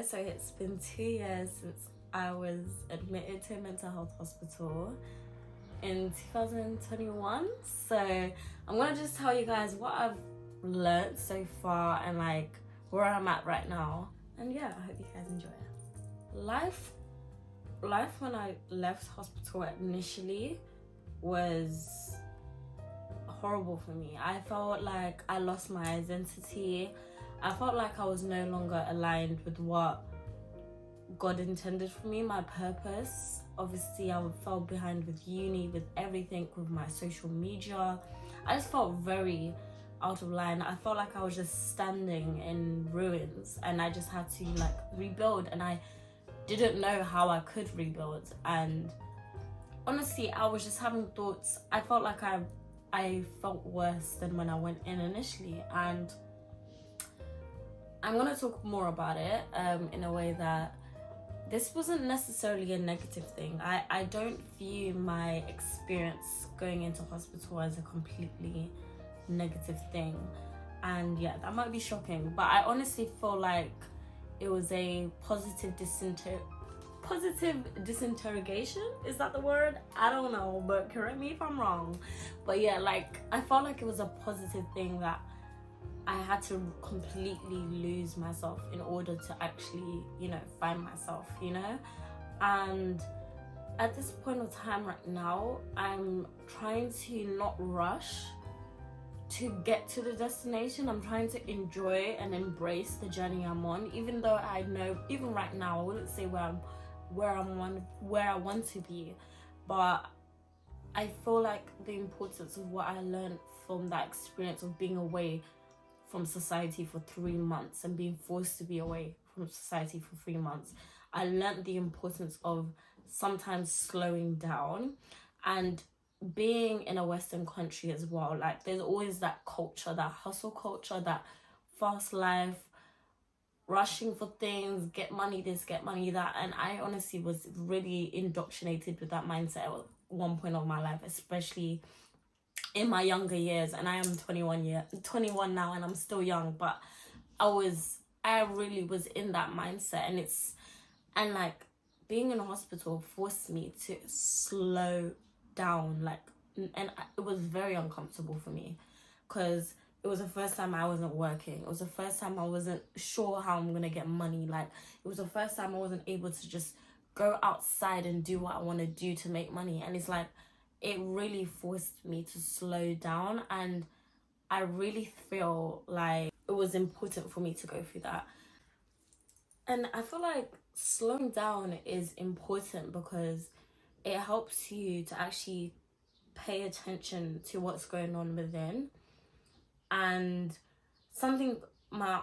guys, so it's been 2 years since I was admitted to a mental health hospital in 2021. So I'm gonna just tell you guys what I've learned so far and like where I'm at right now. And yeah, I hope you guys enjoy it. Life when I left hospital initially was horrible for me. I felt like I lost my identity. I felt like I was no longer aligned with what God intended for me, my purpose. Obviously, I fell behind with uni, with everything, with my social media. I just felt very out of line. I felt like I was just standing in ruins and I just had to like rebuild, and I didn't know how I could rebuild. And honestly, I was just having thoughts. I felt like I felt worse than when I went in initially, and I'm gonna talk more about it in a way that this wasn't necessarily a negative thing. I don't view my experience going into hospital as a completely negative thing, and yeah, that might be shocking, but I honestly feel like it was a positive disinterrogation. Is that the word? I don't know, but correct me if I'm wrong. But yeah, like I felt like it was a positive thing that I had to completely lose myself in order to actually, find myself, and at this point of time right now, I'm trying to not rush to get to the destination. I'm trying to enjoy and embrace the journey I'm on, even though I know even right now I wouldn't say where I want to be, but I feel like the importance of what I learned from that experience of being away from society for 3 months and being forced to be away from society for 3 months. I learned the importance of sometimes slowing down, and being in a Western country as well, like there's always that culture, that hustle culture, that fast life, rushing for things, get money this, get money that, and I honestly was really indoctrinated with that mindset at one point of my life, especially in my younger years. And I am 21 now, and I'm still young, but I really was in that mindset, and like being in a hospital forced me to slow down, it was very uncomfortable for me because it was the first time I wasn't working. It was the first time I wasn't sure how I'm gonna get money. Like it was the first time I wasn't able to just go outside and do what I want to do to make money. And it's like it really forced me to slow down, and I really feel like it was important for me to go through that. And I feel like slowing down is important because it helps you to actually pay attention to what's going on within. And something my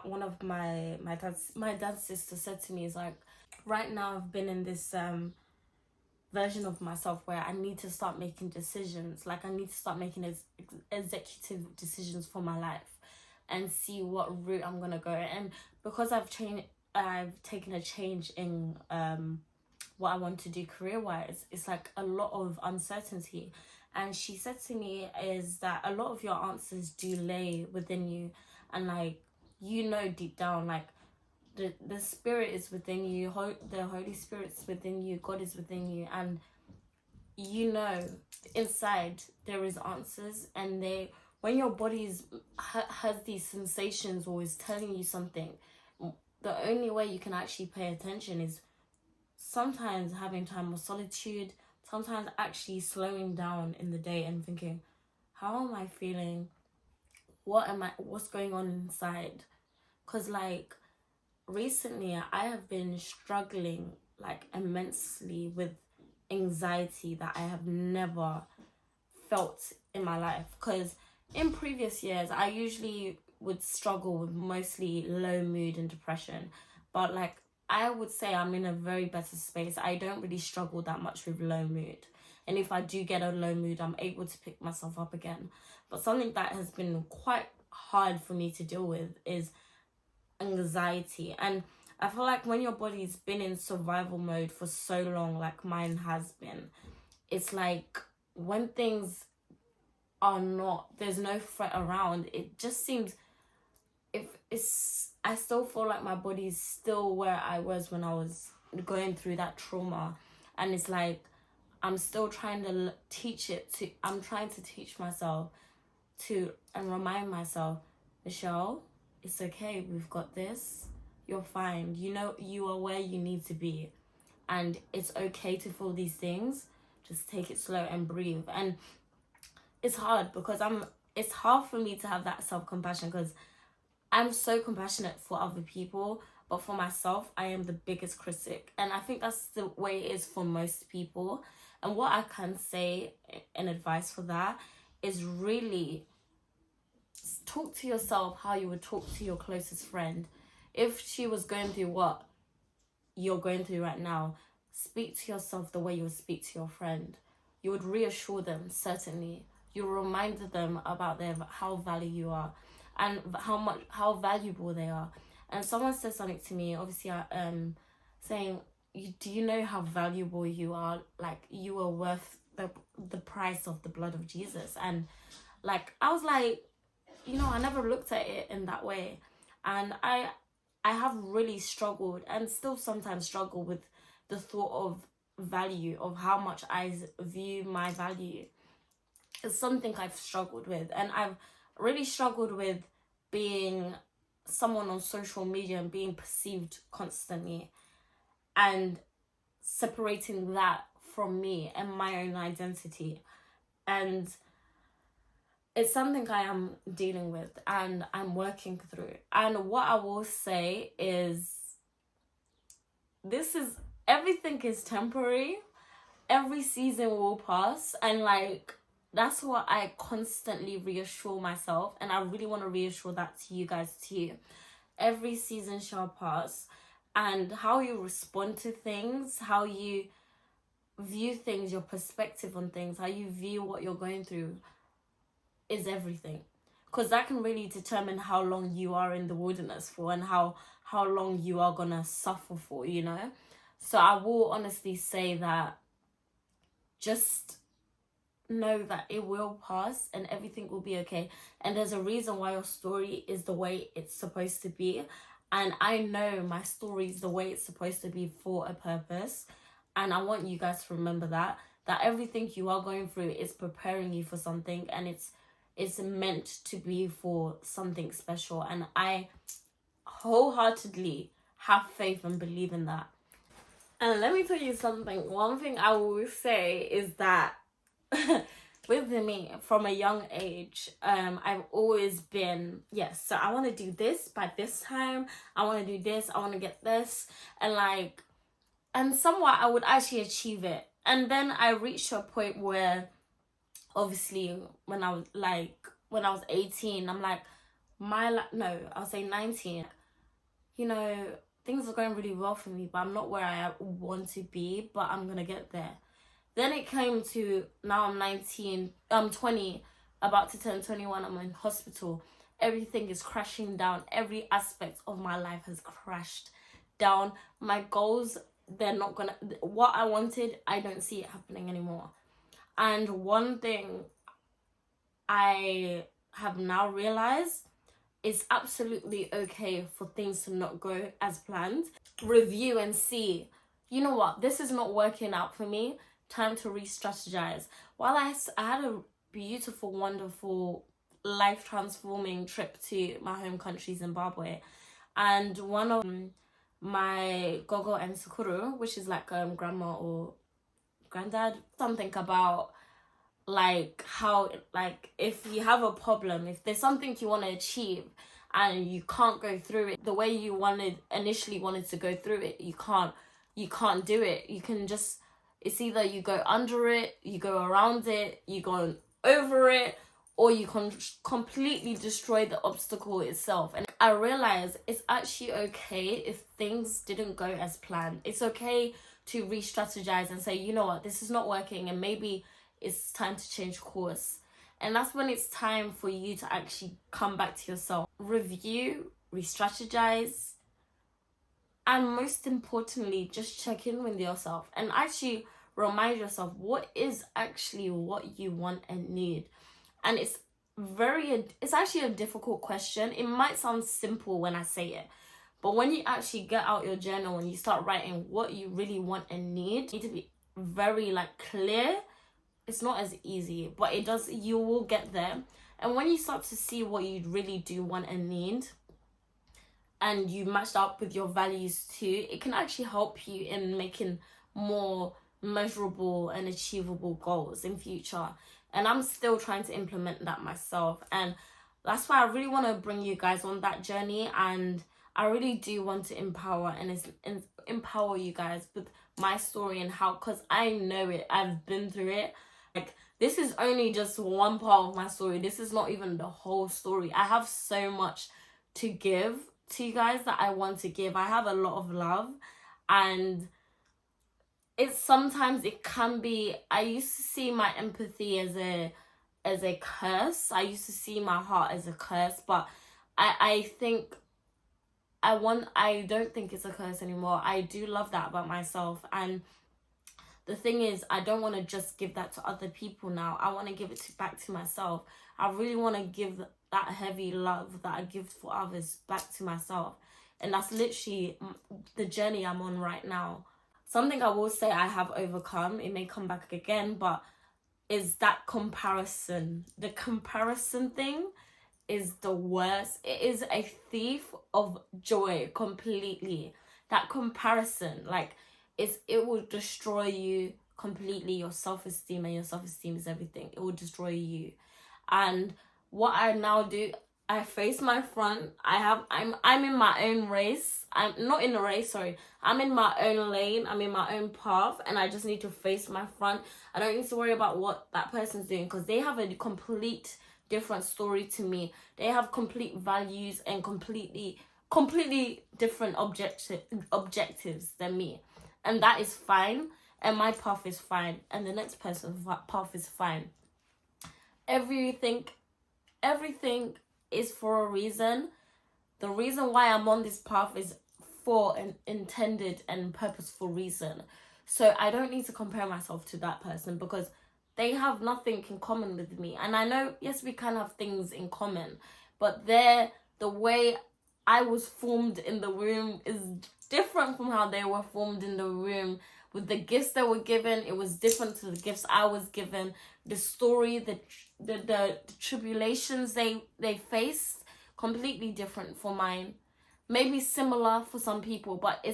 dad's sister said to me is like, right now I've been in this version of myself where I need to start making decisions. Like I need to start making executive decisions for my life and see what route I'm gonna go. And because I've taken a change in what I want to do career-wise, it's like a lot of uncertainty. And she said to me is that a lot of your answers do lay within you, and like deep down, like the spirit is within you, the Holy Spirit's within you, God is within you, and inside there is answers. And when your body has these sensations or is telling you something, the only way you can actually pay attention is sometimes having time of solitude, sometimes actually slowing down in the day and thinking, how am I feeling? What's going on inside? Because like recently I have been struggling like immensely with anxiety that I have never felt in my life. Because in previous years I usually would struggle with mostly low mood and depression, but like I would say I'm in a very better space. I don't really struggle that much with low mood, and if I do get a low mood, I'm able to pick myself up again. But something that has been quite hard for me to deal with is anxiety. And I feel like when your body's been in survival mode for so long, like mine has been, it's like when things are not, there's no threat around, it just seems, I still feel like my body is still where I was when I was going through that trauma. And it's like, I'm still trying to I'm trying to teach myself and remind myself, Michelle, it's okay, we've got this, you're fine, you know, you are where you need to be, and it's okay to feel these things, just take it slow and breathe. And it's hard because it's hard for me to have that self-compassion, because I'm so compassionate for other people, but for myself, I am the biggest critic. And I think that's the way it is for most people. And what I can say in advice for that is really talk to yourself how you would talk to your closest friend. If she was going through what you're going through right now, speak to yourself the way you would speak to your friend. You would reassure them, certainly. You remind them about how valuable you are, and how valuable they are. And someone said something to me, obviously, saying, do you know how valuable you are? Like, you are worth the price of the blood of Jesus. And like, I was like, you know, I never looked at it in that way. And I have really struggled, and still sometimes struggle, with the thought of value, of how much I view my value. It's something I've struggled with, and I've really struggled with being someone on social media and being perceived constantly, and separating that from me and my own identity. And it's something I am dealing with and I'm working through. And what I will say is, everything is temporary. Every season will pass, and like, that's what I constantly reassure myself, and I really want to reassure that to you guys too. Every season shall pass, and how you respond to things, how you view things, your perspective on things, how you view what you're going through is everything. Because that can really determine how long you are in the wilderness for, and how long you are gonna suffer for, you know. So I will honestly say that just know that it will pass and everything will be okay. And there's a reason why your story is the way it's supposed to be. And I know my story is the way it's supposed to be for a purpose. And I want you guys to remember that everything you are going through is preparing you for something, and it's meant to be for something special. And I wholeheartedly have faith and believe in that. And let me tell you something. One thing I will say is that with me, from a young age, I've always been, yes, so I want to do this by this time. I want to do this. I want to get this. And somewhat I would actually achieve it. And then I reached a point where, obviously, when I was 18, I'm like, I'll say 19. You know, things are going really well for me, but I'm not where I want to be, but I'm going to get there. Then it came to, now I'm 19, I'm 20, about to turn 21, I'm in hospital. Everything is crashing down. Every aspect of my life has crashed down. My goals, what I wanted, I don't see it happening anymore. And one thing I have now realized, it's absolutely okay for things to not go as planned. Review and see, you know what, this is not working out for me. Time to re-strategize. While I had a beautiful, wonderful, life-transforming trip to my home country, Zimbabwe. And one of my gogo and sukuru, which is like grandma or granddad, something about like how, like, if you have a problem, if there's something you want to achieve and you can't go through it the way you initially wanted to go through it, you can't do it. You can just, it's either you go under it, you go around it, you go over it, or you can completely destroy the obstacle itself. And I realized it's actually okay if things didn't go as planned. It's okay to re-strategize and say, you know what, this is not working, and maybe it's time to change course. And that's when it's time for you to actually come back to yourself. Review, re-strategize, and most importantly, just check in with yourself and actually remind yourself what is actually what you want and need. And it's it's actually a difficult question. It might sound simple when I say it, but when you actually get out your journal and you start writing what you really want and need to be very like clear. It's not as easy, but you will get there. And when you start to see what you really do want and need, and you matched up with your values too, it can actually help you in making more measurable and achievable goals in future. And I'm still trying to implement that myself, and that's why I really want to bring you guys on that journey. And I really do want to empower and empower you guys with my story, and how, because I know it, I've been through it. Like, this is only just one part of my story. This is not even the whole story. I have so much to give to you guys that I want to give. I have a lot of love, and sometimes it can be, I used to see my empathy as a curse. I used to see my heart as a curse, but I think I don't think it's a curse anymore. I do love that about myself, and the thing is, I don't want to just give that to other people now. I want to give it back to myself. I really want to give that heavy love that I give for others back to myself. And that's literally the journey I'm on right now. Something I will say I have overcome, it may come back again, but is that comparison. The comparison thing is the worst. It is a thief of joy completely. That comparison, like, it will destroy you completely. Your self-esteem, and your self-esteem is everything. It will destroy you. And what I now do, I face my front. I'm in my own race. I'm not in a race, sorry. I'm in my own lane. I'm in my own path, and I just need to face my front. I don't need to worry about what that person's doing, because they have a complete different story to me. They have complete values and completely different objectives than me. And that is fine, and my path is fine, and the next person's path is fine. Everything is for a reason. The reason why I'm on this path is for an intended and purposeful reason. So I don't need to compare myself to that person, because they have nothing in common with me. And I know, yes, we can have things in common, but the way I was formed in the womb is different from how they were formed in the womb. With the gifts they were given, it was different to the gifts I was given. The story, the tribulations they faced, completely different for mine. Maybe similar for some people, but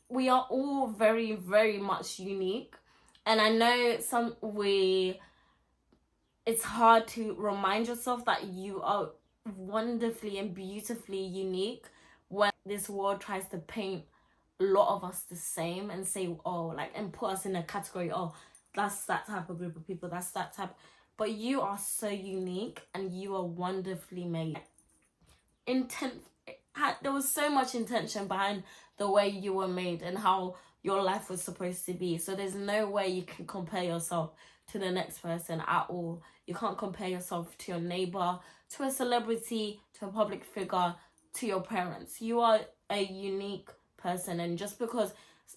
we are all very, very much unique. And I know it's hard to remind yourself that you are wonderfully and beautifully unique when this world tries to paint a lot of us the same and say, oh, like, and put us in a category, oh, that's that type of group of people, that's that type. But you are so unique, and you are wonderfully made. There was so much intention behind the way you were made and how your life was supposed to be. So there's no way you can compare yourself to the next person at all. You can't compare yourself to your neighbor, to a celebrity, to a public figure, to your parents. You are a unique person, and just because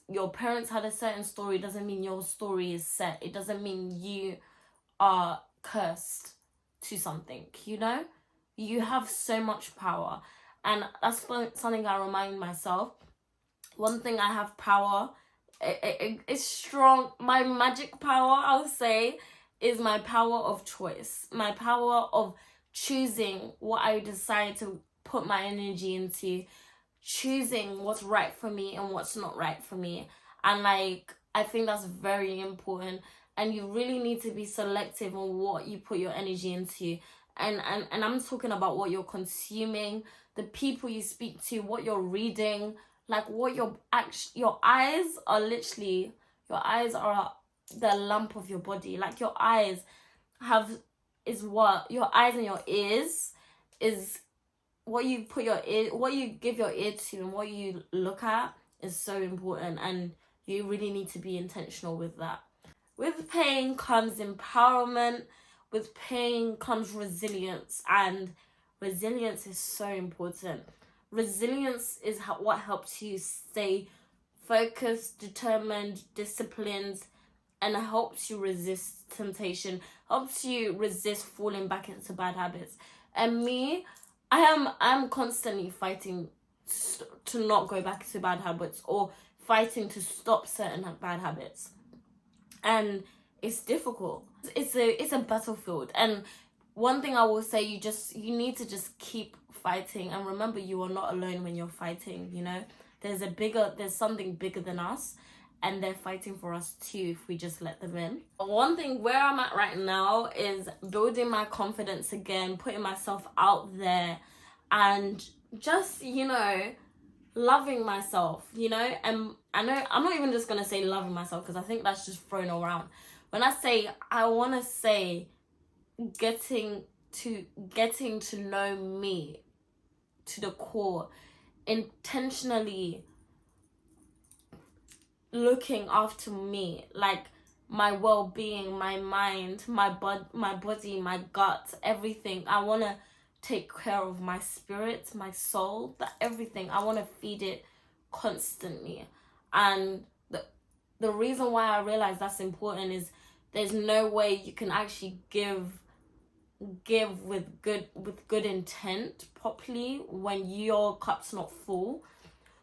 your parents had a certain story doesn't mean your story is set. It doesn't mean you are cursed to something, you know? You have so much power, and that's something I remind myself. One thing I have power, it's strong. My magic power, I'll say, is my power of choice. My power of choosing what I decide to put my energy into, choosing what's right for me and what's not right for me. And like, I think that's very important, and you really need to be selective on what you put your energy into. And I'm talking about what you're consuming, the people you speak to, what you're reading, like what your eyes are literally, your eyes are the lamp of your body. Like, your eyes your eyes and your ears is what you what you give your ear to, and what you look at is so important, and you really need to be intentional with that. With pain comes empowerment. With pain comes resilience, and resilience is so important. Resilience is what helps you stay focused, determined, disciplined, and helps you resist temptation, helps you resist falling back into bad habits. And me, I'm constantly fighting to not go back into bad habits, or fighting to stop certain bad habits. And it's difficult. It's a battlefield. And one thing I will say, you need to just keep fighting, and remember, you are not alone when you're fighting. You know, there's something bigger than us, and they're fighting for us too if we just let them in. One thing where I'm at right now is building my confidence again, putting myself out there, and just, you know, loving myself, you know. And I know I'm not even just gonna say loving myself, because I think that's just thrown around. When I want to say getting to know me to the core, intentionally looking after me, like my well-being, my mind, my body, my gut, everything. I want to take care of my spirit, my soul, everything. I want to feed it constantly. And the reason why I realize that's important is there's no way you can actually give with good intent properly when your cup's not full.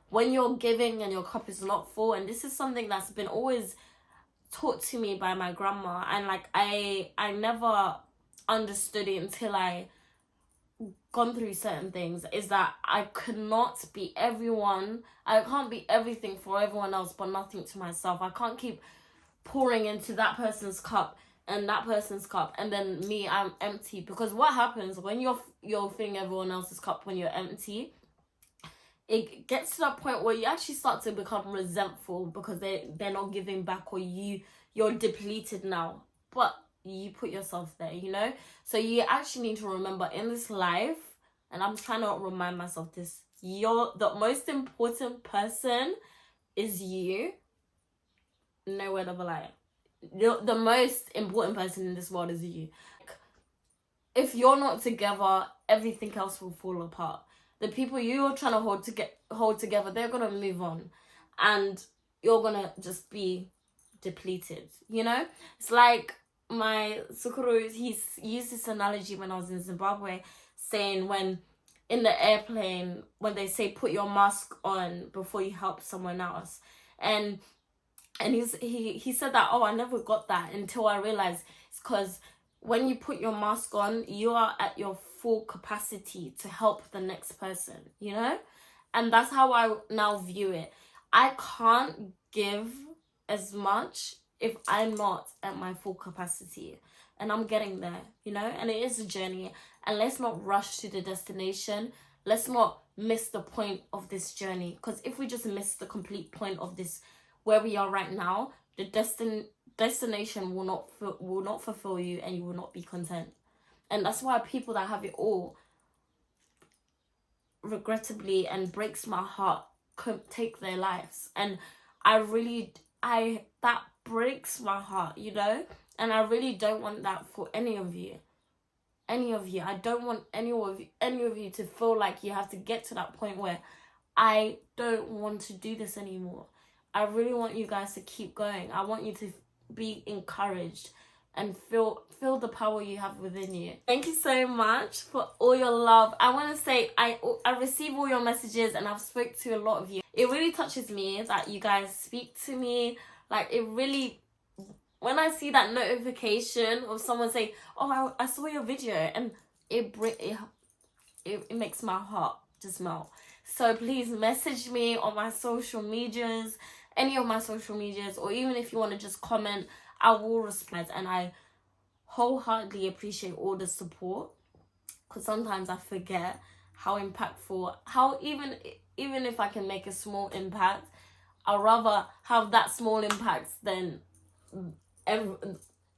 When you're giving and your cup is not full, and this is something that's been always taught to me by my grandma, and like I never understood it until I gone through certain things, is that I could not be everyone. I can't be everything for everyone else but nothing to myself. I can't keep pouring into that person's cup and that person's cup, and then me, I'm empty. Because what happens when you're filling everyone else's cup when you're empty, it gets to that point where you actually start to become resentful because they're not giving back, or you're depleted now, but you put yourself there, you know. So you actually need to remember, in this life, and I'm trying to remind myself this, the most important person is you. No word of a lie. The most important person in this world is you. If you're not together, everything else will fall apart. The people you're trying to hold together, they're gonna move on, and you're gonna just be depleted, you know. It's like my Sukuru, he's used this analogy when I was in Zimbabwe, saying when in the airplane, when they say put your mask on before you help someone else, and he said that, oh, I never got that until I realized it's because when you put your mask on, you are at your full capacity to help the next person, you know. And that's how I now view it. I can't give as much if I'm not at my full capacity, and I'm getting there, you know. And it is a journey, and let's not rush to the destination. Let's not miss the point of this journey, because if we just miss the complete point of this, where we are right now, the destination will not fulfill you, and you will not be content. And that's why people that have it all, regrettably, and breaks my heart, could take their lives. And that breaks my heart, you know. And I really don't want that for any of you. I don't want any of you to feel like you have to get to that point where I don't want to do this anymore. I really want you guys to keep going. I want you to be encouraged and feel the power you have within you. Thank you so much for all your love. I want to say I receive all your messages, and I've spoke to a lot of you. It really touches me that you guys speak to me. Like, it really, when I see that notification of someone saying, oh, I saw your video, and it makes my heart just melt. So please message me on my social medias, any of my social medias, or even if you want to just comment, I will respond. And I wholeheartedly appreciate all the support, because sometimes I forget how impactful, how even if I can make a small impact, I'd rather have that small impact than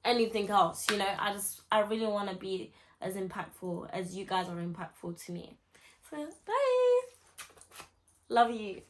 anything else, you know. I really want to be as impactful as you guys are impactful to me. So bye, love you.